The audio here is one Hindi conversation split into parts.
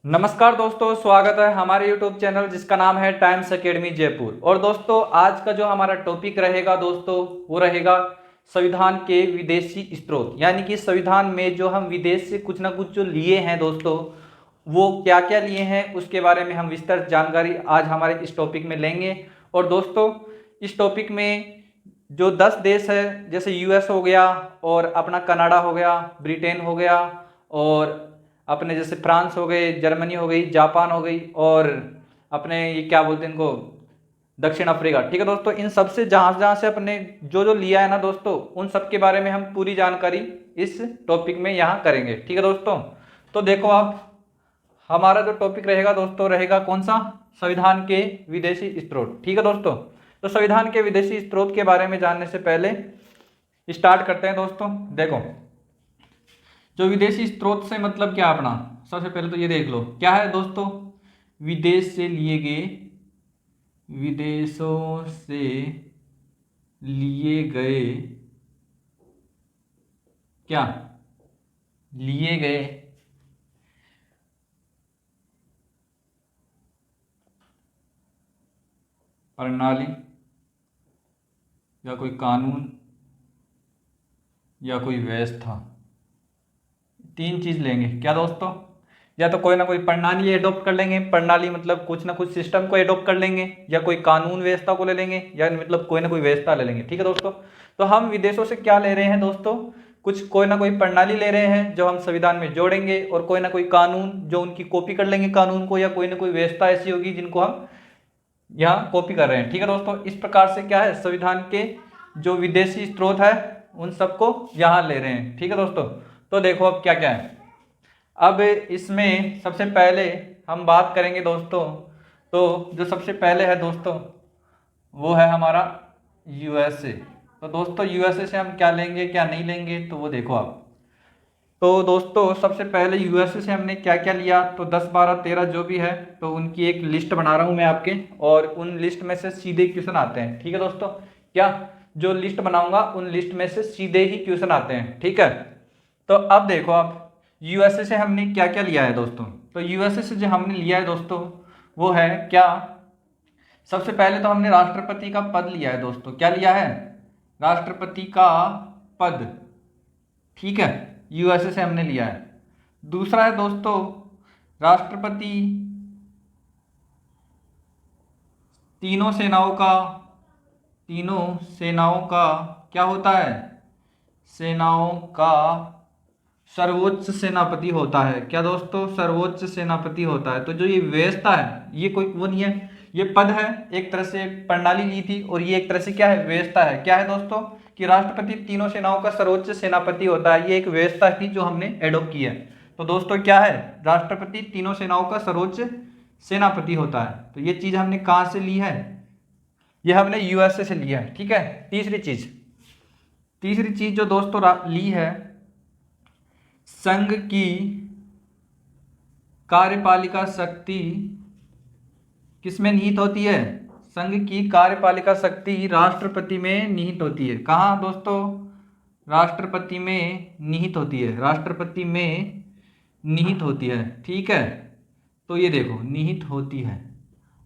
नमस्कार दोस्तों, स्वागत है हमारे YouTube चैनल जिसका नाम है टाइम्स एकेडमी जयपुर। और दोस्तों आज का जो हमारा टॉपिक रहेगा दोस्तों वो रहेगा संविधान के विदेशी स्रोत, यानी कि संविधान में जो हम विदेश से कुछ ना कुछ जो लिए हैं दोस्तों, वो क्या क्या लिए हैं उसके बारे में हम विस्तृत जानकारी आज हमारे इस टॉपिक में लेंगे। और दोस्तों इस टॉपिक में जो 10 देश है, जैसे यूएस हो गया और अपना कनाडा हो गया, ब्रिटेन हो गया और अपने जैसे फ्रांस हो गए, जर्मनी हो गई, जापान हो गई और अपने ये क्या बोलते हैं इनको, दक्षिण अफ्रीका। ठीक है दोस्तों, इन सब से जहाँ जहाँ से अपने जो जो लिया है ना दोस्तों, उन सब के बारे में हम पूरी जानकारी इस टॉपिक में यहाँ करेंगे। ठीक है दोस्तों, तो देखो आप, हमारा जो टॉपिक रहेगा दोस्तों रहेगा कौन सा, संविधान के विदेशी स्रोत। ठीक है दोस्तों, तो संविधान के विदेशी स्रोत के बारे में जानने से पहले स्टार्ट करते हैं दोस्तों। देखो, जो विदेशी स्रोत से मतलब क्या अपना, सबसे पहले तो ये देख लो क्या है दोस्तों, विदेश से लिए गए, विदेशों से लिए गए, क्या लिए गए प्रणाली या कोई कानून या कोई व्यवस्था, तीन चीज लेंगे क्या दोस्तों, या तो कोई ना कोई प्रणाली एडॉप्ट कर लेंगे, प्रणाली मतलब कुछ ना कुछ सिस्टम को एडॉप्ट कर लेंगे, या कोई कानून व्यवस्था को ले लेंगे, या मतलब कोई ना कोई व्यवस्था ले लेंगे। ठीक है दोस्तों, तो हम विदेशों से क्या ले रहे हैं दोस्तों, कुछ कोई ना कोई प्रणाली ले रहे हैं जो हम संविधान में जोड़ेंगे, और कोई ना कोई कानून जो उनकी कॉपी कर लेंगे कानून को, या कोई ना कोई व्यवस्था ऐसी होगी जिनको हम यहाँ कॉपी कर रहे हैं। ठीक है दोस्तों, इस प्रकार से क्या है, संविधान के जो विदेशी स्रोत है उन सबको यहाँ ले रहे हैं। ठीक है दोस्तों, तो देखो अब क्या क्या है। अब इसमें सबसे पहले हम बात करेंगे दोस्तों, तो जो सबसे पहले है दोस्तों वो है हमारा यूएसए। तो दोस्तों यूएसए से हम क्या लेंगे क्या नहीं लेंगे, तो वो देखो आप। तो दोस्तों सबसे पहले यूएसए से हमने क्या क्या लिया, तो 10 12 13 जो भी है, तो उनकी एक लिस्ट बना रहा हूँ मैं आपके, और उन लिस्ट में से सीधे क्वेश्चन आते हैं। ठीक है दोस्तों, क्या जो लिस्ट बनाऊंगा उन लिस्ट में से सीधे ही क्वेश्चन आते हैं। ठीक है, तो अब देखो आप, यूएसए से हमने क्या क्या लिया है दोस्तों, तो यूएसए से जो हमने लिया है दोस्तों वो है क्या, सबसे पहले तो हमने राष्ट्रपति का पद लिया है दोस्तों। क्या लिया है, राष्ट्रपति का पद। ठीक है, यूएसए से हमने लिया है। दूसरा है दोस्तों, राष्ट्रपति तीनों सेनाओं का, तीनों सेनाओं का क्या होता है, सेनाओं का सर्वोच्च सेनापति होता है। क्या दोस्तों, सर्वोच्च सेनापति होता है। तो जो ये व्यवस्था है ये कोई वो नहीं है, ये पद है, एक तरह से प्रणाली ली थी, और ये एक तरह से क्या है, व्यवस्था है। क्या है दोस्तों, कि राष्ट्रपति तीनों सेनाओं का सर्वोच्च सेनापति होता है, ये एक व्यवस्था थी जो हमने एडॉप्ट की है। तो दोस्तों क्या है, राष्ट्रपति तीनों सेनाओं का सर्वोच्च सेनापति होता है। तो ये चीज हमने कहाँ से ली है, ये हमने यूएसए से लिया है। ठीक है, तीसरी चीज जो दोस्तों ली है, संघ की कार्यपालिका शक्ति किसमें निहित होती है, संघ की कार्यपालिका शक्ति राष्ट्रपति में निहित होती है। कहाँ दोस्तों, राष्ट्रपति में निहित होती है, राष्ट्रपति में निहित होती है। ठीक है, तो ये देखो निहित होती है,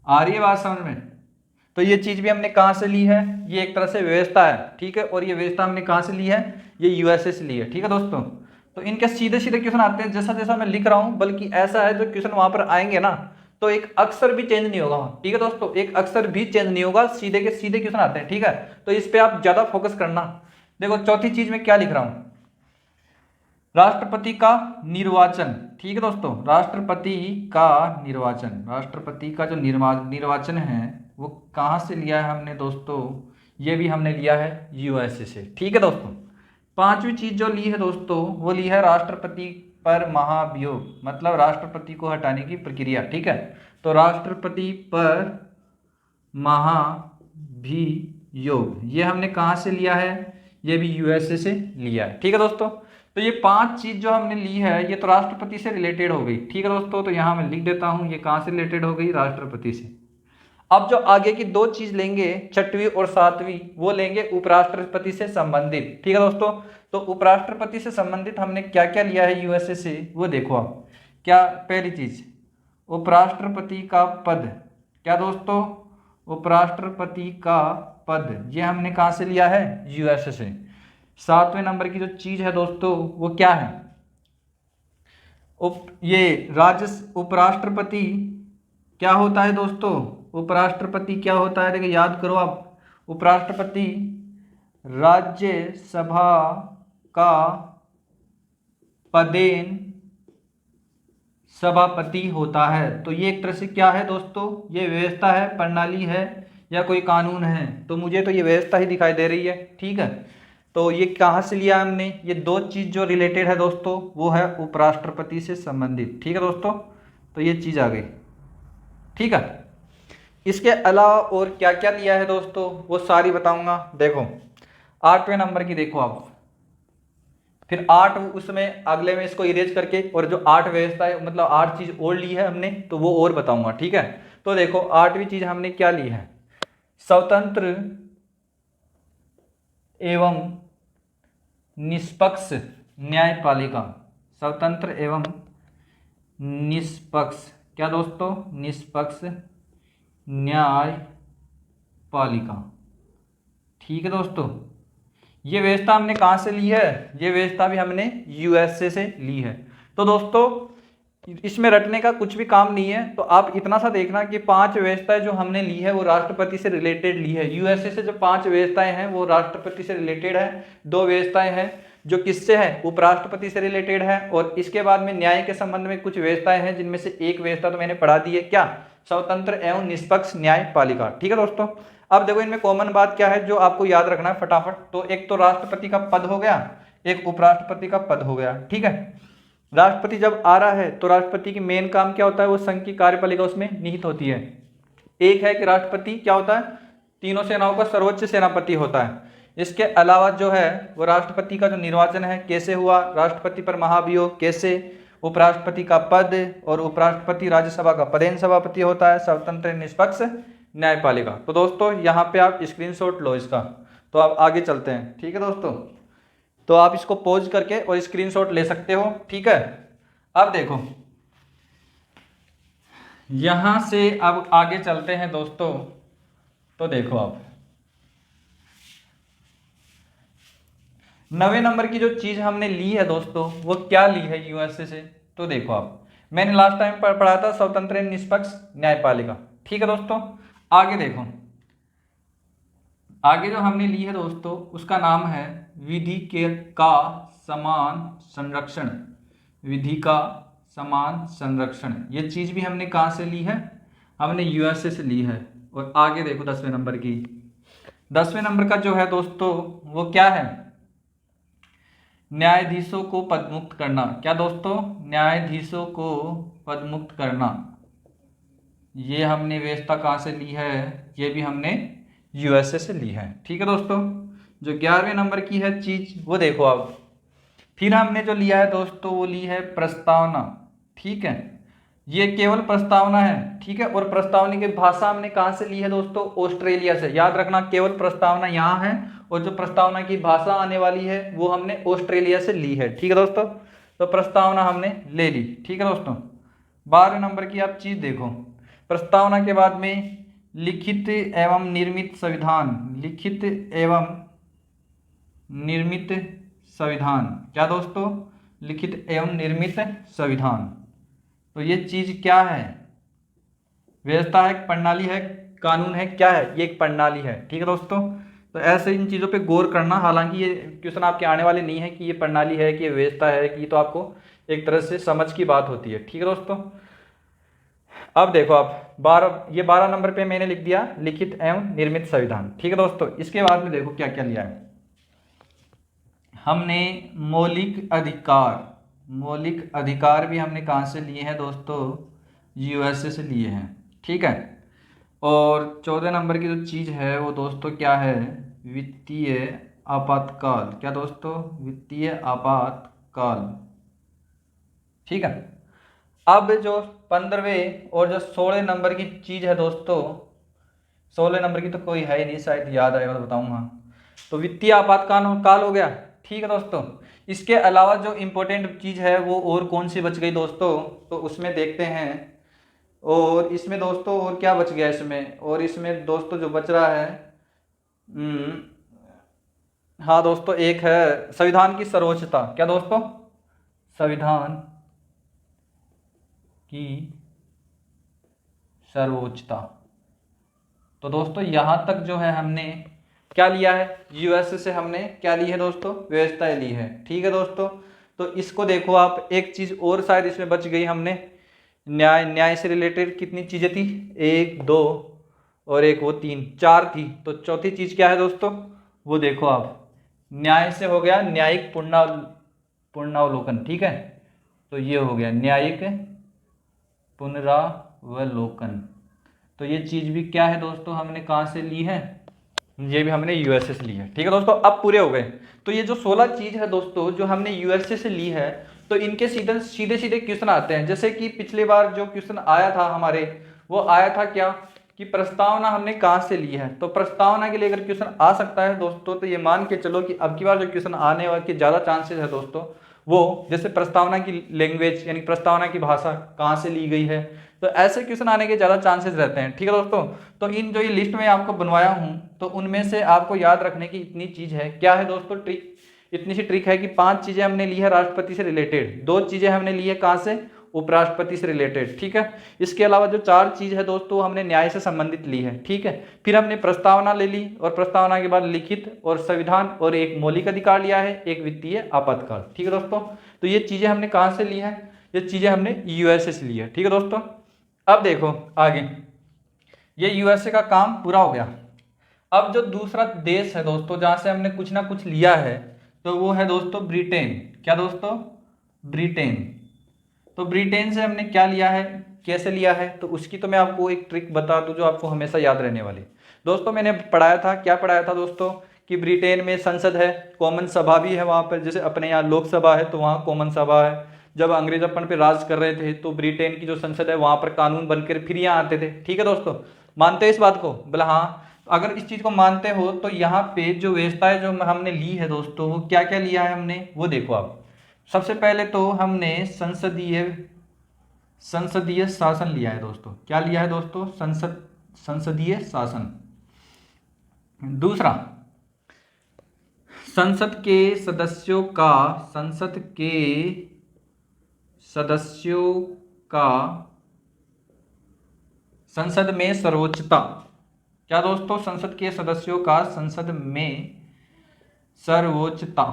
आ रही है बात समझ में। तो ये चीज भी हमने कहाँ से ली है, ये एक तरह से व्यवस्था है। ठीक है, और ये व्यवस्था हमने कहाँ से ली है, ये यूएसए से ली है। ठीक है दोस्तों, तो इनके सीधे सीधे क्वेश्चन आते हैं जैसा जैसा मैं लिख रहा हूँ, बल्कि ऐसा है जो क्वेश्चन वहां पर आएंगे ना, तो एक अक्षर भी चेंज नहीं होगा वहाँ। ठीक है दोस्तों, एक अक्षर भी चेंज नहीं होगा, सीधे के सीधे क्वेश्चन आते हैं। ठीक है, तो इस पे आप ज्यादा फोकस करना। देखो चौथी चीज में क्या लिख रहा हूँ, राष्ट्रपति का निर्वाचन। ठीक है दोस्तों, राष्ट्रपति का निर्वाचन, राष्ट्रपति का जो निर्वाचन है वो कहाँ से लिया है हमने दोस्तों, ये भी हमने लिया है यूएसए से। ठीक है दोस्तों, पांचवी चीज जो ली है दोस्तों वो ली है राष्ट्रपति पर महाभियोग, मतलब राष्ट्रपति को हटाने की प्रक्रिया। ठीक है, तो राष्ट्रपति पर महाभियोग ये हमने कहाँ से लिया है, ये भी यूएसए से लिया है। ठीक है दोस्तों, तो ये पांच चीज जो हमने ली है ये तो राष्ट्रपति से रिलेटेड हो गई। ठीक है दोस्तों, तो यहाँ मैं लिख देता हूँ ये कहाँ से रिलेटेड हो गई, राष्ट्रपति से। अब जो आगे की दो चीज लेंगे, छठवीं और सातवीं, वो लेंगे उपराष्ट्रपति से संबंधित। ठीक है दोस्तों, तो उपराष्ट्रपति से संबंधित हमने क्या क्या लिया है यूएसए से, वो देखो आप। क्या पहली चीज, उपराष्ट्रपति का पद, क्या दोस्तों, उपराष्ट्रपति का पद, ये हमने कहाँ से लिया है, यूएसए से। 7वें नंबर की जो चीज है दोस्तों वो क्या है, उपराष्ट्रपति क्या होता है दोस्तों, उपराष्ट्रपति क्या होता है, देखिए याद करो आप, उपराष्ट्रपति राज्यसभा का पदेन सभापति होता है। तो ये एक तरह से क्या है दोस्तों, ये व्यवस्था है, प्रणाली है या कोई कानून है, तो मुझे तो ये व्यवस्था ही दिखाई दे रही है। ठीक है, तो ये कहाँ से लिया हमने, ये दो चीज़ जो रिलेटेड है दोस्तों वो है उपराष्ट्रपति से संबंधित। ठीक है दोस्तों, तो ये चीज़ आ गई। ठीक है, इसके अलावा और क्या क्या लिया है दोस्तों वो सारी बताऊंगा। देखो 8वें नंबर की देखो आप, फिर 8 उसमें अगले में इसको इरेज करके, और जो 8 व्यवस्था है मतलब 8 चीज और ली है हमने तो वो और बताऊंगा। ठीक है, तो देखो 8वीं चीज हमने क्या ली है, स्वतंत्र एवं निष्पक्ष न्यायपालिका। स्वतंत्र एवं निष्पक्ष, क्या दोस्तों, निष्पक्ष न्यायपालिका। ठीक है दोस्तों, ये व्यवस्था हमने कहाँ से ली है, ये व्यवस्था भी हमने यूएसए से ली है। तो दोस्तों इसमें रटने का कुछ भी काम नहीं है, तो आप इतना सा देखना कि 5 व्यवस्थाएं जो हमने ली है वो राष्ट्रपति से रिलेटेड ली है। यूएसए से जो 5 व्यवस्थाएं हैं वो राष्ट्रपति से रिलेटेड है, 2 व्यवस्थाएं हैं जो किससे है, उपराष्ट्रपति से रिलेटेड है, और इसके बाद में न्याय के संबंध में कुछ व्यवस्थाएं हैं जिनमें से एक व्यवस्था तो मैंने पढ़ा दी है, क्या, स्वतंत्र एवं निष्पक्ष न्यायपालिका। ठीक है दोस्तों, अब देखो इनमें कॉमन बात क्या है जो आपको याद रखना है फटाफट, तो एक तो राष्ट्रपति का पद हो गया, एक उपराष्ट्रपति का पद हो गया। ठीक है, राष्ट्रपति जब आ रहा है तो राष्ट्रपति की मेन काम क्या होता है, वो संघ की कार्यपालिका उसमें निहित होती है। एक है कि राष्ट्रपति क्या होता है, तीनों सेनाओं का सर्वोच्च सेनापति होता है। इसके अलावा जो है वो राष्ट्रपति का जो निर्वाचन है कैसे हुआ, राष्ट्रपति पर महाभियोग कैसे, उपराष्ट्रपति का पद, और उपराष्ट्रपति राज्यसभा का पदेन सभापति होता है, स्वतंत्र निष्पक्ष न्यायपालिका। तो दोस्तों यहाँ पे आप स्क्रीनशॉट लो इसका, तो आप आगे चलते हैं। ठीक है दोस्तों, तो आप इसको पॉज करके और स्क्रीनशॉट ले सकते हो। ठीक है, अब देखो यहां से अब आगे चलते हैं दोस्तों, तो देखो आप 9वें नंबर की जो चीज हमने ली है दोस्तों वो क्या ली है यूएसए से, तो देखो आप, मैंने लास्ट टाइम पढ़ा था स्वतंत्र निष्पक्ष न्यायपालिका। ठीक है दोस्तों, आगे देखो, आगे जो हमने ली है दोस्तों उसका नाम है विधि का समान संरक्षण। विधि का समान संरक्षण, ये चीज भी हमने कहाँ से ली है, हमने यूएसए से ली है। और आगे देखो 10वें नंबर की, 10वें नंबर का जो है दोस्तों वो क्या है, न्यायाधीशों को पदमुक्त करना। क्या दोस्तों, न्यायाधीशों को पदमुक्त करना, ये हमने व्यवस्था कहाँ से ली है, ये भी हमने यूएसए से ली है। ठीक है दोस्तों, जो 11वें नंबर की है चीज वो देखो आप, फिर हमने जो लिया है दोस्तों वो ली है प्रस्तावना। ठीक है, ये केवल प्रस्तावना है। ठीक है, और प्रस्तावना की भाषा हमने कहाँ से ली है दोस्तों, ऑस्ट्रेलिया से। याद रखना, केवल प्रस्तावना यहाँ है और जो प्रस्तावना की भाषा आने वाली है वो हमने ऑस्ट्रेलिया से ली है। ठीक है दोस्तों, तो प्रस्तावना हमने ले ली। ठीक है दोस्तों, 12वें नंबर की आप चीज देखो, प्रस्तावना के बाद में लिखित एवं निर्मित संविधान। लिखित एवं निर्मित संविधान, क्या दोस्तों, लिखित एवं निर्मित संविधान। तो ये चीज क्या है, व्यवस्था है, प्रणाली है, कानून है, क्या है, ये एक प्रणाली है। ठीक है दोस्तों, तो ऐसे इन चीज़ों पे गौर करना। हालांकि ये क्वेश्चन आपके आने वाले नहीं है कि ये प्रणाली है कि ये व्यवस्था है कि, तो आपको एक तरह से समझ की बात होती है। ठीक है दोस्तों, अब देखो आप 12 नंबर पे मैंने लिख दिया लिखित एवं निर्मित संविधान। ठीक है दोस्तों, इसके बाद में देखो क्या क्या लिया है हमने, मौलिक अधिकार। मौलिक अधिकार भी हमने कहाँ से लिए हैं दोस्तों, यूएसए से लिए हैं। ठीक है, और 14 नंबर की जो चीज़ है वो दोस्तों क्या है, वित्तीय आपातकाल। क्या दोस्तों, वित्तीय आपातकाल। ठीक है, अब जो 15वें और जो 16 नंबर की चीज़ है दोस्तों, 16 नंबर की तो कोई है ही नहीं, शायद याद आएगा तो बताऊंगा। तो वित्तीय आपातकाल काल हो गया। ठीक है दोस्तों, इसके अलावा जो इम्पोर्टेंट चीज़ है वो और कौन सी बच गई दोस्तों, तो उसमें देखते हैं और इसमें दोस्तों और क्या बच गया इसमें, और इसमें दोस्तों जो बच रहा है, हम्म, हाँ दोस्तों एक है संविधान की सर्वोच्चता। क्या दोस्तों? संविधान की सर्वोच्चता। तो दोस्तों यहाँ तक जो है हमने क्या लिया है, यूएसए से हमने क्या ली है दोस्तों, व्यवस्थाएं ली है। ठीक है दोस्तों, तो इसको देखो आप, एक चीज और शायद इसमें बच गई हमने, न्याय से रिलेटेड कितनी चीजें थी, एक दो और एक वो तीन, चार थी। तो चौथी चीज क्या है दोस्तों, वो देखो आप, न्याय से हो गया न्यायिक पुनरावलोकन। ठीक है, तो ये हो गया न्यायिक पुनरावलोकन। तो ये चीज भी क्या है दोस्तों, हमने कहाँ से ली है, ये भी हमने यूएसए से ली है। ठीक है दोस्तों, अब पूरे हो गए। तो ये जो 16 चीज है दोस्तों जो हमने यूएसए से ली है, तो इनके सीधे सीधे सीधे क्वेश्चन आते हैं। जैसे कि पिछली बार जो क्वेश्चन आया था हमारे, वो आया था क्या कि प्रस्तावना हमने कहाँ से ली है। तो प्रस्तावना के लिए अगर क्वेश्चन आ सकता है दोस्तों, तो ये मान के चलो कि अब की बार जो क्वेश्चन आने वाले के ज़्यादा चांसेस है दोस्तों, वो जैसे प्रस्तावना की लैंग्वेज यानी प्रस्तावना की भाषा कहाँ से ली गई है, तो ऐसे क्वेश्चन आने के ज़्यादा चांसेस रहते हैं। ठीक है दोस्तों, तो इन जो ये लिस्ट में आपको बनवाया हूँ, तो उनमें से आपको याद रखने की इतनी चीज़ है। क्या है दोस्तों ट्रिक, इतनी सी ट्रिक है कि 5 चीज़ें हमने ली है राष्ट्रपति से रिलेटेड, 2 चीज़ें हमने ली है कहाँ से, उपराष्ट्रपति से रिलेटेड। ठीक है, इसके अलावा जो 4 चीज़ है दोस्तों हमने न्याय से संबंधित ली है। ठीक है, फिर हमने प्रस्तावना ले ली, और प्रस्तावना के बाद लिखित और संविधान और एक मौलिक अधिकार लिया है, एक वित्तीय आपातकाल। ठीक है दोस्तों, तो ये चीज़ें हमने कहाँ से ली है, ये चीज़ें हमने यूएसए से ली है। ठीक है दोस्तों, अब देखो आगे, ये यूएसए का काम पूरा हो गया। अब जो दूसरा देश है दोस्तों जहां से हमने कुछ ना कुछ लिया है, तो वो है दोस्तों ब्रिटेन। क्या दोस्तों? ब्रिटेन। तो ब्रिटेन से हमने क्या लिया है, कैसे लिया है, तो उसकी तो मैं आपको एक ट्रिक बता दूं जो आपको हमेशा याद रहने वाली। दोस्तों मैंने पढ़ाया था, क्या पढ़ाया था दोस्तों, कि ब्रिटेन में संसद है, कॉमन सभा भी है वहाँ पर, जैसे अपने यहाँ लोकसभा है तो वहाँ कॉमन सभा है। जब अंग्रेज अपन पे राज कर रहे थे, तो ब्रिटेन की जो संसद है वहाँ पर कानून बनकर फिर यहाँ आते थे। ठीक है दोस्तों, मानते हो इस बात को? बोला हाँ। अगर इस चीज़ को मानते हो, तो यहाँ पे जो व्यवस्थाएं जो हमने ली है दोस्तों, वो क्या क्या लिया है हमने, वो देखो आप। सबसे पहले तो हमने संसदीय शासन लिया है दोस्तों। क्या लिया है दोस्तों? संसदीय शासन। दूसरा, संसद के सदस्यों का संसद में सर्वोच्चता। क्या दोस्तों? संसद के सदस्यों का संसद में सर्वोच्चता,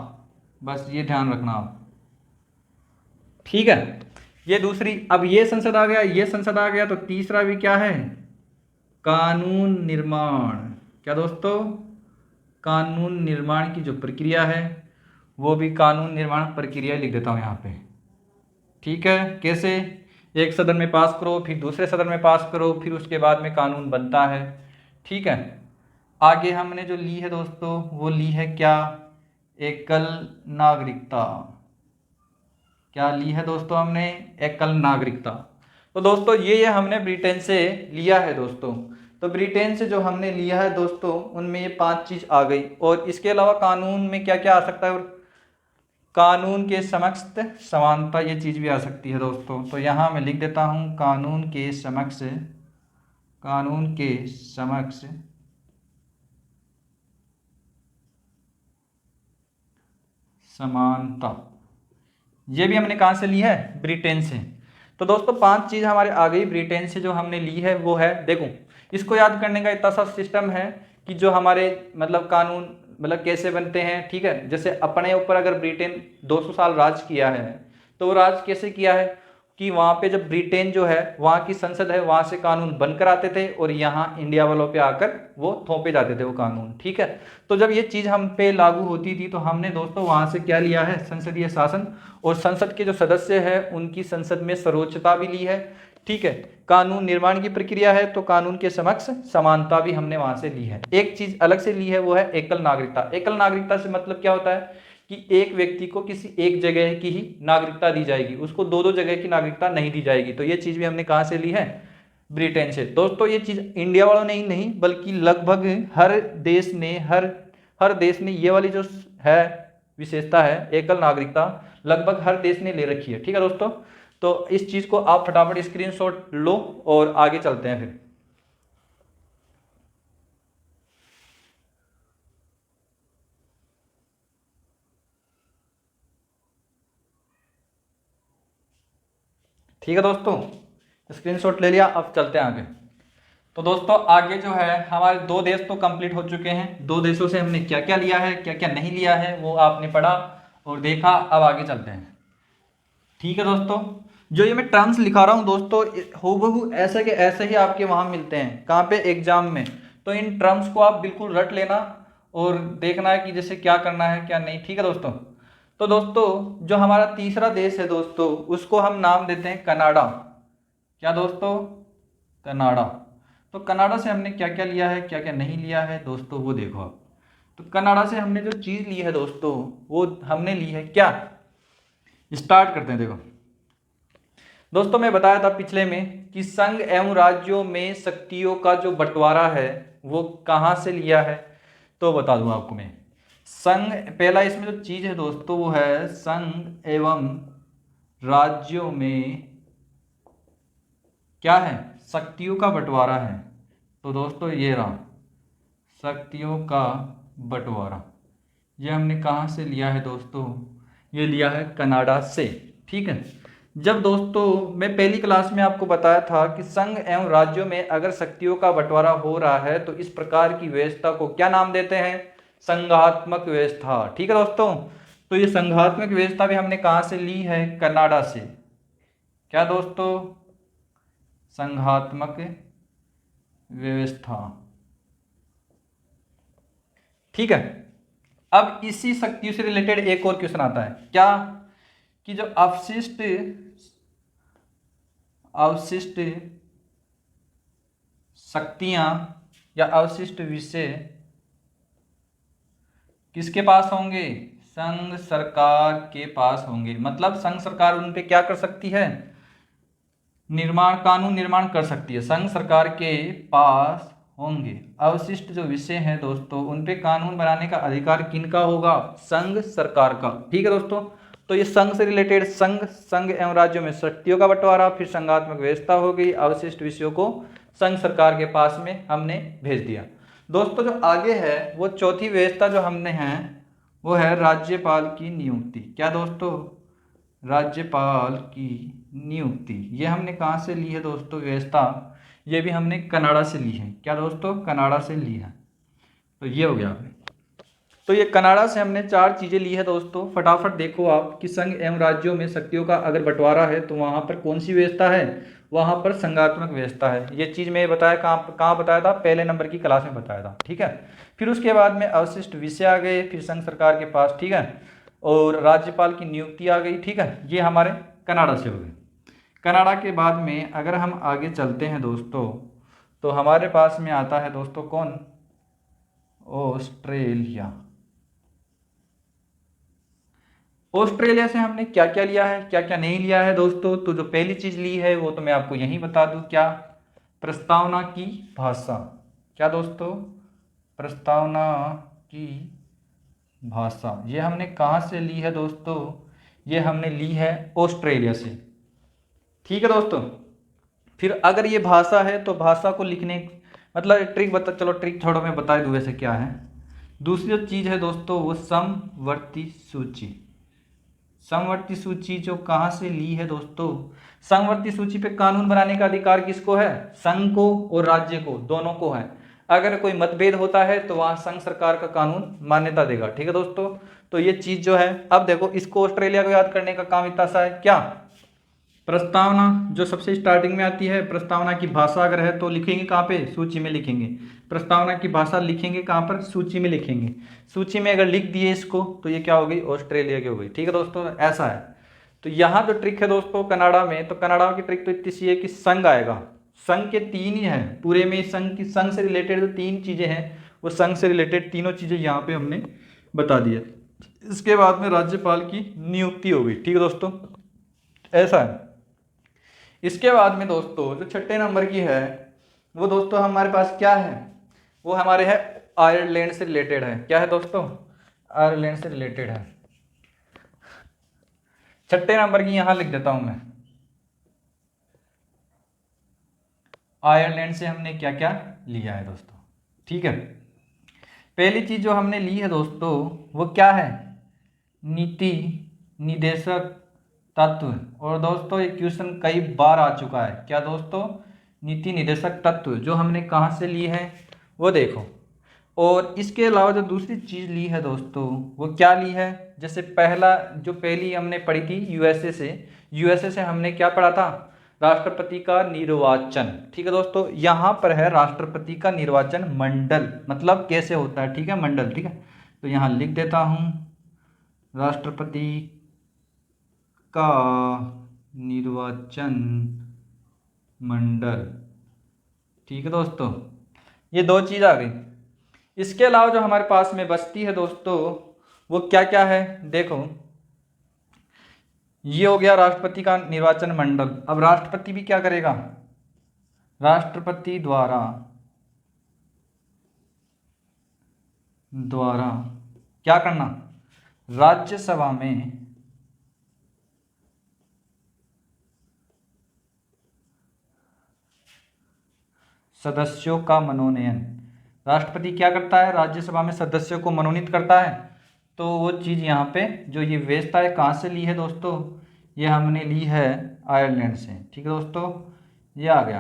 बस ये ध्यान रखना आप। ठीक है, ये दूसरी। अब ये संसद आ गया, ये संसद आ गया, तो तीसरा भी क्या है, कानून निर्माण। क्या दोस्तों? कानून निर्माण की जो प्रक्रिया है, वो भी कानून निर्माण प्रक्रिया लिख देता हूँ यहाँ पे। ठीक है, कैसे, एक सदन में पास करो, फिर दूसरे सदन में पास करो, फिर उसके बाद में कानून बनता है। ठीक है, आगे हमने जो ली है दोस्तों, वो ली है क्या, एकल नागरिकता। क्या ली है दोस्तों हमने? एकल नागरिकता। तो दोस्तों ये हमने ब्रिटेन से लिया है दोस्तों। तो ब्रिटेन से जो हमने लिया है दोस्तों, उनमें ये 5 चीज आ गई। और इसके अलावा कानून में क्या क्या आ सकता है, और कानून के समक्ष समानता, ये चीज भी आ सकती है दोस्तों। तो यहाँ मैं लिख देता हूँ, कानून के समक्ष समानता, ये भी हमने कहाँ से ली है, ब्रिटेन से। तो दोस्तों 5 चीज़ हमारे आ गई ब्रिटेन से जो हमने ली है, वो है, देखो इसको याद करने का इतना सा सिस्टम है कि जो हमारे मतलब कानून मतलब कैसे बनते हैं। ठीक है, जैसे अपने ऊपर अगर ब्रिटेन 200 साल राज किया है, तो वो राज कैसे किया है कि वहाँ पे जब ब्रिटेन जो है वहाँ की संसद है, वहाँ से कानून बनकर आते थे और यहाँ इंडिया वालों पे आकर वो थोपे जाते थे वो कानून। ठीक है, तो जब ये चीज़ हम पे लागू होती थी, तो हमने दोस्तों वहाँ से क्या लिया है, संसदीय शासन। और संसद के जो सदस्य हैं उनकी संसद में सर्वोच्चता भी ली है। ठीक है, कानून निर्माण की प्रक्रिया है, तो कानून के समक्ष समानता भी हमने वहाँ से ली है। एक चीज़ अलग से ली है, वो है एकल नागरिकता। एकल नागरिकता से मतलब क्या होता है कि एक व्यक्ति को किसी एक जगह की ही नागरिकता दी जाएगी, उसको 2-2 जगह की नागरिकता नहीं दी जाएगी। तो ये चीज़ भी हमने कहाँ से ली है, ब्रिटेन से। दोस्तों ये चीज़ इंडिया वालों ने ही नहीं, बल्कि लगभग हर देश ने ये वाली जो है विशेषता है एकल नागरिकता, लगभग हर देश ने ले रखी है। ठीक है दोस्तों, तो इस चीज़ को आप फटाफट स्क्रीनशॉट लो और आगे चलते हैं फिर। ठीक है दोस्तों, स्क्रीनशॉट ले लिया, अब चलते हैं आगे। तो दोस्तों आगे जो है हमारे 2 देश तो कंप्लीट हो चुके हैं। 2 देशों से हमने क्या क्या लिया है, क्या क्या नहीं लिया है, वो आपने पढ़ा और देखा। अब आगे चलते हैं। ठीक है दोस्तों, जो ये मैं टर्म्स लिखा रहा हूँ दोस्तों, हूबहू ऐसे के ऐसे ही आपके वहाँ मिलते हैं। कहाँ पे? एग्जाम में। तो इन टर्म्स को आप बिल्कुल रट लेना और देखना है कि जैसे क्या करना है क्या नहीं। ठीक है दोस्तों। तो दोस्तों जो हमारा तीसरा देश है दोस्तों, उसको हम नाम देते हैं कनाडा। क्या दोस्तों? कनाडा। तो कनाडा से हमने क्या क्या लिया है, क्या क्या नहीं लिया है दोस्तों, वो देखो आप। तो कनाडा से हमने जो चीज़ ली है दोस्तों, वो हमने ली है क्या? स्टार्ट करते हैं। देखो दोस्तों, मैं बताया था पिछले में कि संघ एवं राज्यों में शक्तियों का जो बंटवारा है वो कहाँ से लिया है, तो बता दूं आपको मैं। संघ, पहला इसमें जो चीज़ है दोस्तों वो है संघ एवं राज्यों में क्या है? शक्तियों का बंटवारा है। तो दोस्तों ये रहा शक्तियों का बंटवारा। ये हमने कहाँ से लिया है दोस्तों? ये लिया है कनाडा से। ठीक है। जब दोस्तों मैं पहली क्लास में आपको बताया था कि संघ एवं राज्यों में अगर शक्तियों का बंटवारा हो रहा है तो इस प्रकार की व्यवस्था को क्या नाम देते हैं? संघात्मक व्यवस्था। ठीक है दोस्तों। तो ये संघात्मक व्यवस्था भी हमने कहाँ से ली है? कनाडा से। क्या दोस्तों? संघात्मक व्यवस्था। ठीक है। अब इसी शक्तियों से रिलेटेड एक और क्वेश्चन आता है, क्या कि जो अवशिष्ट शक्तियां या अवशिष्ट विषय किसके पास होंगे? संघ सरकार के पास होंगे। मतलब संघ सरकार उन पे क्या कर सकती है? कानून निर्माण कर सकती है। संघ सरकार के पास होंगे अवशिष्ट जो विषय हैं दोस्तों, उन पे कानून बनाने का अधिकार किनका होगा? संघ सरकार का। ठीक है दोस्तों। तो ये संघ से रिलेटेड संघ एवं राज्यों में शक्तियों का बंटवारा, फिर संघात्मक व्यवस्था हो गई, अवशिष्ट विषयों को संघ सरकार के पास में हमने भेज दिया। दोस्तों जो आगे है वो चौथी व्यवस्था जो हमने है वो है राज्यपाल की नियुक्ति। क्या दोस्तों? राज्यपाल की नियुक्ति। ये हमने कहाँ से ली है दोस्तों व्यवस्था? ये भी हमने कनाडा से ली है। क्या दोस्तों? कनाडा से ली है। तो ये हो गया। तो ये कनाडा से हमने 4 चीज़ें ली है दोस्तों। फटाफट देखो आप कि संघ एवं राज्यों में शक्तियों का अगर बंटवारा है तो वहाँ पर कौन सी व्यवस्था है? वहाँ पर संघात्मक व्यवस्था है। ये चीज़ मैं बताया कहाँ कहाँ बताया था? पहले नंबर की क्लास में बताया था। ठीक है। फिर उसके बाद में अवशिष्ट विषय आ गए, फिर संघ सरकार के पास। ठीक है। और राज्यपाल की नियुक्ति आ गई। ठीक है। ये हमारे कनाडा से हो गए। कनाडा के बाद में अगर हम आगे चलते हैं दोस्तों, तो हमारे पास में आता है दोस्तों कौन? ऑस्ट्रेलिया। ऑस्ट्रेलिया से हमने क्या क्या लिया है, क्या क्या नहीं लिया है दोस्तों? तो जो पहली चीज ली है वो तो मैं आपको यहीं बता दूं, क्या? प्रस्तावना की भाषा। क्या दोस्तों? प्रस्तावना की भाषा। ये हमने कहाँ से ली है दोस्तों? ये हमने ली है ऑस्ट्रेलिया से। ठीक है दोस्तों। फिर अगर ये भाषा है तो भाषा को लिखने मतलब ट्रिक बता, चलो ट्रिक छोड़ो, मैं बता दूं वैसे क्या है। दूसरी जो चीज़ है दोस्तों वो समवर्ती सूची। समवर्ती सूची जो कहाँ से ली है दोस्तों? समवर्ती सूची पे कानून बनाने का अधिकार किसको है? संघ को और राज्य को, दोनों को है। अगर कोई मतभेद होता है तो वहाँ संघ सरकार का कानून मान्यता देगा। ठीक है दोस्तों। तो ये चीज़ जो है, अब देखो इसको ऑस्ट्रेलिया को याद करने का काम इतना सा है, क्या? प्रस्तावना जो सबसे स्टार्टिंग में आती है, प्रस्तावना की भाषा अगर है तो लिखेंगे कहाँ पे? सूची में लिखेंगे। प्रस्तावना की भाषा लिखेंगे कहाँ पर? सूची में लिखेंगे। सूची में अगर लिख दिए इसको तो ये क्या हो गई? ऑस्ट्रेलिया की हो गई। ठीक है दोस्तों, ऐसा है। तो यहाँ जो ट्रिक है दोस्तों कनाडा में, तो कनाडा की ट्रिक तो इतनी सी है कि संघ आएगा। संघ के 3 ही है पूरे में। संघ से रिलेटेड जो 3 चीज़ें हैं वो संघ से रिलेटेड तीनों चीज़ें यहाँ पे हमने बता दिया। इसके बाद में राज्यपाल की नियुक्ति हो गई। ठीक है दोस्तों, ऐसा है। इसके बाद में दोस्तों जो छठे नंबर की है वो दोस्तों हमारे पास क्या है? वो हमारे है आयरलैंड से रिलेटेड है। क्या है दोस्तों? आयरलैंड से रिलेटेड है। छठे नंबर की यहाँ लिख देता हूँ मैं। आयरलैंड से हमने क्या क्या लिया है दोस्तों। ठीक है, पहली चीज जो हमने ली है दोस्तों वो क्या है, नीति निदेशक तत्व। और दोस्तों ये क्वेश्चन कई बार आ चुका है, क्या दोस्तों, नीति निदेशक तत्व जो हमने कहाँ से ली है वो देखो। और इसके अलावा जो दूसरी चीज़ ली है दोस्तों वो क्या ली है, जैसे पहली हमने पढ़ी थी यूएसए से हमने क्या पढ़ा था, राष्ट्रपति का निर्वाचन। ठीक है दोस्तों, यहाँ पर है राष्ट्रपति का निर्वाचन मंडल, मतलब कैसे होता है, ठीक है, मंडल। ठीक है, तो यहाँ लिख देता हूँ राष्ट्रपति का निर्वाचन मंडल। ठीक है दोस्तों, ये दो चीज़ आ गई। इसके अलावा जो हमारे पास में बचती है दोस्तों वो क्या क्या है, देखो ये हो गया राष्ट्रपति का निर्वाचन मंडल। अब राष्ट्रपति भी क्या करेगा, राष्ट्रपति द्वारा क्या करना, राज्यसभा में सदस्यों का मनोनयन। राष्ट्रपति क्या करता है, राज्यसभा में सदस्यों को मनोनीत करता है। तो वो चीज़ यहाँ पे जो ये व्यवस्था है कहाँ से ली है दोस्तों, ये हमने ली है आयरलैंड से। ठीक है दोस्तों, ये आ गया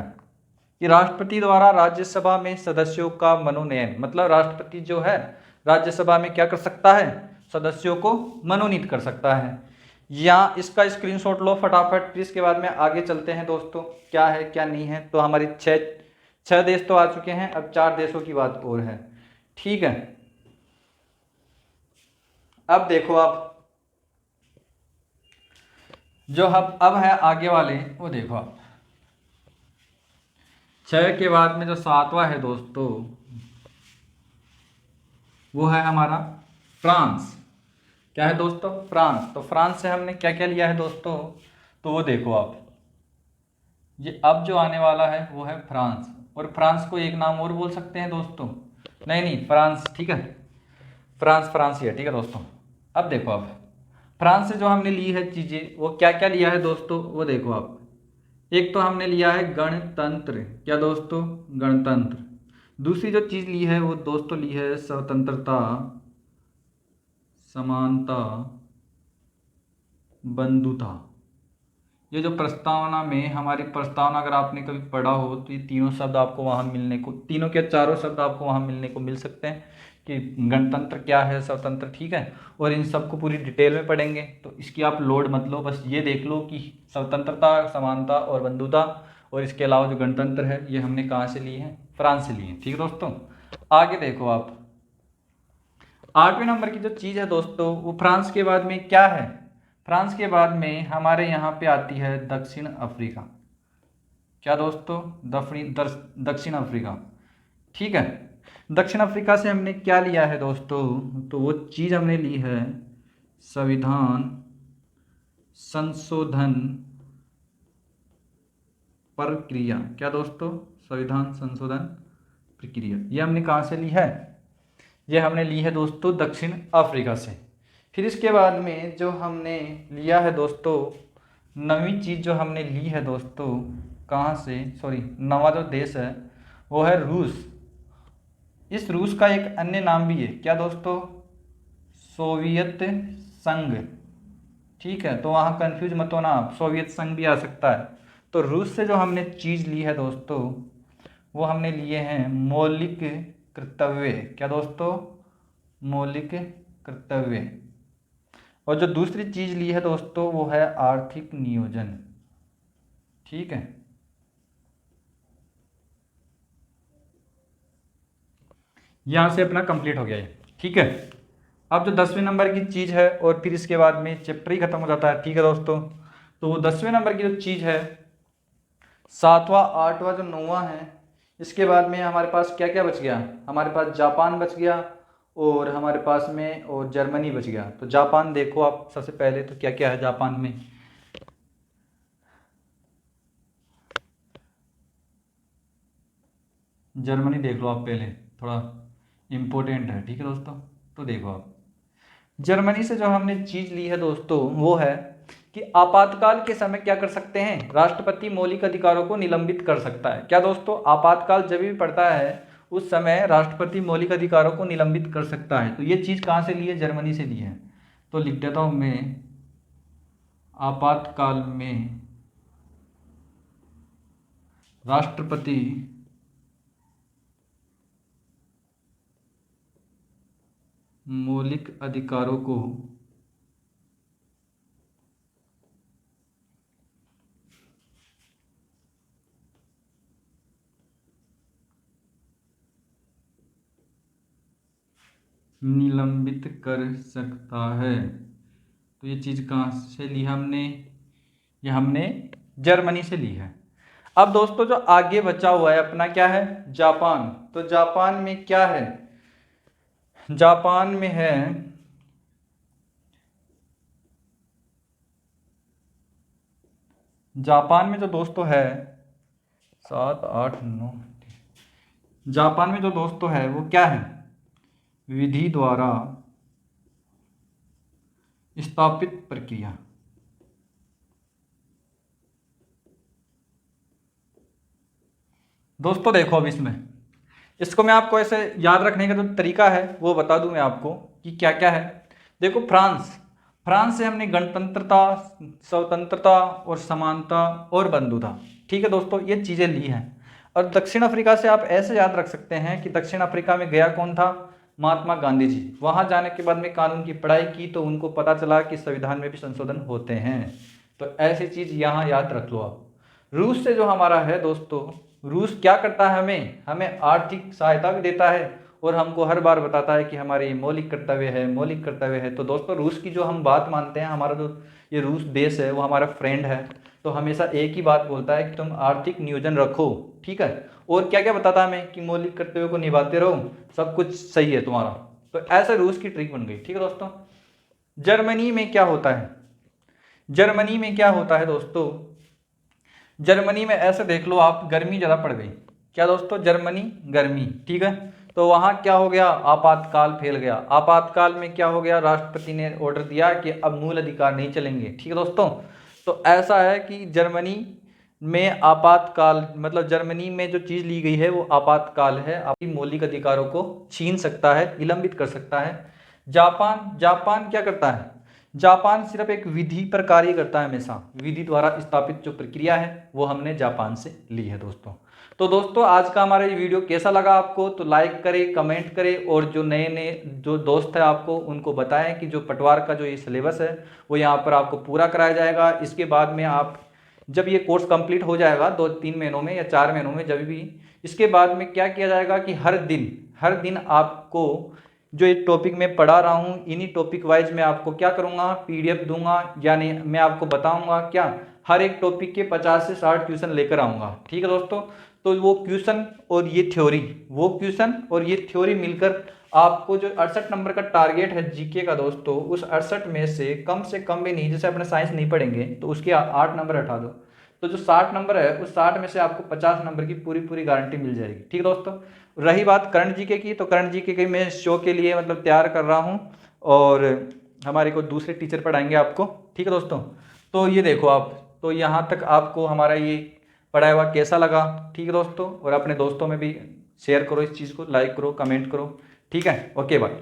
कि राष्ट्रपति द्वारा राज्यसभा में सदस्यों का मनोनयन, मतलब राष्ट्रपति जो है राज्यसभा में क्या कर सकता है, सदस्यों को मनोनीत कर सकता है। या इसका स्क्रीनशॉट लो फटाफट, फिर इसके बाद में आगे चलते हैं दोस्तों क्या है क्या नहीं है। तो हमारी छह देश तो आ चुके हैं, अब 4 देशों की बात और है। ठीक है, अब देखो आप जो अब है आगे वाले वो देखो आप, 6 के बाद में जो 7वां है दोस्तों वो है हमारा फ्रांस। क्या है दोस्तों, फ्रांस। तो फ्रांस से हमने क्या क्या लिया है दोस्तों, तो वो देखो आप, ये अब जो आने वाला है वो है फ्रांस। और फ्रांस को एक नाम और बोल सकते हैं दोस्तों, नहीं फ्रांस, ठीक है, फ्रांस ही है। ठीक है दोस्तों, अब देखो आप फ्रांस से जो हमने ली है चीज़ें वो क्या क्या लिया है दोस्तों, वो देखो आप, एक तो हमने लिया है गणतंत्र। क्या दोस्तों, गणतंत्र। दूसरी जो चीज़ ली है वो दोस्तों ली है स्वतंत्रता, समानता, बंधुता। ये जो प्रस्तावना में हमारी प्रस्तावना अगर आपने कभी पढ़ा हो तो ये तीनों शब्द आपको वहाँ मिलने को, तीनों के चारों शब्द आपको वहाँ मिलने को मिल सकते हैं कि गणतंत्र क्या है, स्वतंत्र। ठीक है, और इन सबको पूरी डिटेल में पढ़ेंगे तो इसकी आप लोड मत लो, बस ये देख लो कि स्वतंत्रता, समानता और बंधुता। और इसके अलावा जो गणतंत्र है ये हमने कहाँ से लिए हैं, फ्रांस से लिए हैं। ठीक है दोस्तों, आगे देखो आप 8वें नंबर की जो चीज़ है दोस्तों वो फ्रांस के बाद में क्या है, फ्रांस के बाद में हमारे यहाँ पे आती है दक्षिण अफ्रीका। क्या दोस्तों, दक्षिण अफ्रीका। ठीक है, दक्षिण अफ्रीका से हमने क्या लिया है दोस्तों, तो वो चीज़ हमने ली है संविधान संशोधन प्रक्रिया। क्या दोस्तों, संविधान संशोधन प्रक्रिया, ये हमने कहाँ से ली है, ये हमने ली है दोस्तों दक्षिण अफ्रीका से। फिर इसके बाद में जो हमने लिया है दोस्तों, नवीं चीज़ जो हमने ली है दोस्तों कहाँ से, नवा जो देश है वो है रूस। इस रूस का एक अन्य नाम भी है, क्या दोस्तों, सोवियत संघ। ठीक है, तो वहाँ कंफ्यूज मत होना आप, सोवियत संघ भी आ सकता है। तो रूस से जो हमने चीज़ ली है दोस्तों वो हमने लिए हैं मौलिक कर्तव्य। क्या दोस्तों, मौलिक कर्तव्य। और जो दूसरी चीज़ ली है दोस्तों वो है आर्थिक नियोजन। ठीक है, यहाँ से अपना कंप्लीट हो गया ये। ठीक है, अब जो 10वें नंबर की चीज़ है और फिर इसके बाद में चैप्टर ही खत्म हो जाता है। ठीक है दोस्तों, तो वो 10वें नंबर की जो चीज़ है, 7वां 8वां जो 9वां है, इसके बाद में हमारे पास क्या क्या बच गया, हमारे पास जापान बच गया और हमारे पास में और जर्मनी बच गया। तो जापान देखो आप सबसे पहले, तो क्या क्या है जापान में, जर्मनी देख लो आप पहले, थोड़ा इम्पोर्टेंट है। ठीक है दोस्तों, तो देखो आप जर्मनी से जो हमने चीज़ ली है दोस्तों वो है कि आपातकाल के समय क्या कर सकते हैं, राष्ट्रपति मौलिक अधिकारों को निलंबित कर सकता है। क्या दोस्तों, आपातकाल जब भी पड़ता है उस समय राष्ट्रपति मौलिक अधिकारों को निलंबित कर सकता है। तो ये चीज़ कहाँ से ली है, जर्मनी से ली है। तो लिख देता हूँ मैं, आपातकाल में राष्ट्रपति मौलिक अधिकारों को निलंबित कर सकता है। तो ये चीज़ कहाँ से ली हमने, ये हमने जर्मनी से ली है। अब दोस्तों जो आगे बचा हुआ है अपना क्या है, जापान। तो जापान में क्या है, जापान में है जापान में जो दोस्तों है 7 8 9, जापान में जो दोस्तों है वो क्या है, विधि द्वारा स्थापित प्रक्रिया। दोस्तों देखो अब इसको मैं आपको ऐसे याद रखने का जो तरीका है वो बता दूं मैं आपको कि क्या क्या है। देखो फ्रांस से हमने गणतंत्रता, स्वतंत्रता और समानता और बंधुता, ठीक है दोस्तों, ये चीज़ें ली हैं। और दक्षिण अफ्रीका से आप ऐसे याद रख सकते हैं कि दक्षिण अफ्रीका में गया कौन था, महात्मा गांधी जी। वहाँ जाने के बाद में कानून की पढ़ाई की तो उनको पता चला कि संविधान में भी संशोधन होते हैं। तो ऐसी चीज़ यहाँ याद रख लो आप। रूस से जो हमारा है दोस्तों, रूस क्या करता है, हमें आर्थिक सहायता भी देता है और हमको हर बार बताता है कि हमारे मौलिक कर्तव्य है। तो दोस्तों रूस की जो हम बात मानते हैं, हमारा जो ये रूस देश है वो हमारा फ्रेंड है, तो हमेशा एक ही बात बोलता है कि तुम आर्थिक नियोजन रखो, ठीक है। और क्या क्या बताता है हमें कि मौलिक कर्तव्यों को निभाते रहो, सब कुछ सही है तुम्हारा। तो ऐसा रूस की ट्रिक बन गई, ठीक है दोस्तों। जर्मनी में क्या होता है, जर्मनी में क्या होता है दोस्तों, जर्मनी में ऐसे देख लो आप, गर्मी ज़्यादा पड़ गई। क्या दोस्तों, जर्मनी गर्मी, ठीक है। तो वहाँ क्या हो गया, आपातकाल फैल गया। आपातकाल में क्या हो गया, राष्ट्रपति ने ऑर्डर दिया कि अब मूल अधिकार नहीं चलेंगे, ठीक है दोस्तों। तो ऐसा है कि जर्मनी में आपातकाल, मतलब जर्मनी में जो चीज़ ली गई है वो आपातकाल है, आपकी मौलिक अधिकारों को छीन सकता है, निलंबित कर सकता है। जापान क्या करता है, जापान सिर्फ एक विधि पर कार्य करता है, हमेशा विधि द्वारा स्थापित जो प्रक्रिया है वो हमने जापान से ली है दोस्तों। तो दोस्तों आज का हमारा ये वीडियो कैसा लगा आपको, तो लाइक करें, कमेंट करें, और जो नए नए जो दोस्त है आपको उनको बताएं कि जो पटवार का जो ये सिलेबस है वो यहाँ पर आपको पूरा कराया जाएगा। इसके बाद में आप जब ये कोर्स कंप्लीट हो जाएगा 2-3 महीनों में या 4 महीनों में, जब भी, इसके बाद में क्या किया जाएगा कि हर दिन आपको जो एक टॉपिक मैं पढ़ा रहा हूँ इन्हीं टॉपिक वाइज मैं आपको क्या करूँगा, पीडीएफ दूंगा, यानी मैं आपको बताऊँगा क्या, हर एक टॉपिक के 50 से 60 क्वेश्चन लेकर आऊँगा, ठीक है दोस्तों। तो वो क्वेश्चन और ये थ्योरी मिलकर आपको जो 68 नंबर का टारगेट है जीके का दोस्तों, उस 68 में से कम भी नहीं, जैसे अपने साइंस नहीं पढ़ेंगे तो उसके 8 नंबर हटा दो, तो जो 60 नंबर है उस 60 में से आपको 50 नंबर की पूरी गारंटी मिल जाएगी, ठीक है दोस्तों। रही बात करंट जीके की, तो करंट जीके की मैं शो के लिए मतलब तैयार कर रहा हूँ, और हमारे को दूसरे टीचर पढ़ाएंगे आपको, ठीक है दोस्तों। तो ये देखो आप, तो यहाँ तक आपको हमारा ये पढ़ाया हुआ कैसा लगा, ठीक है दोस्तों, और अपने दोस्तों में भी शेयर करो इस चीज़ को, लाइक करो, कमेंट करो, ठीक है। Okay bye.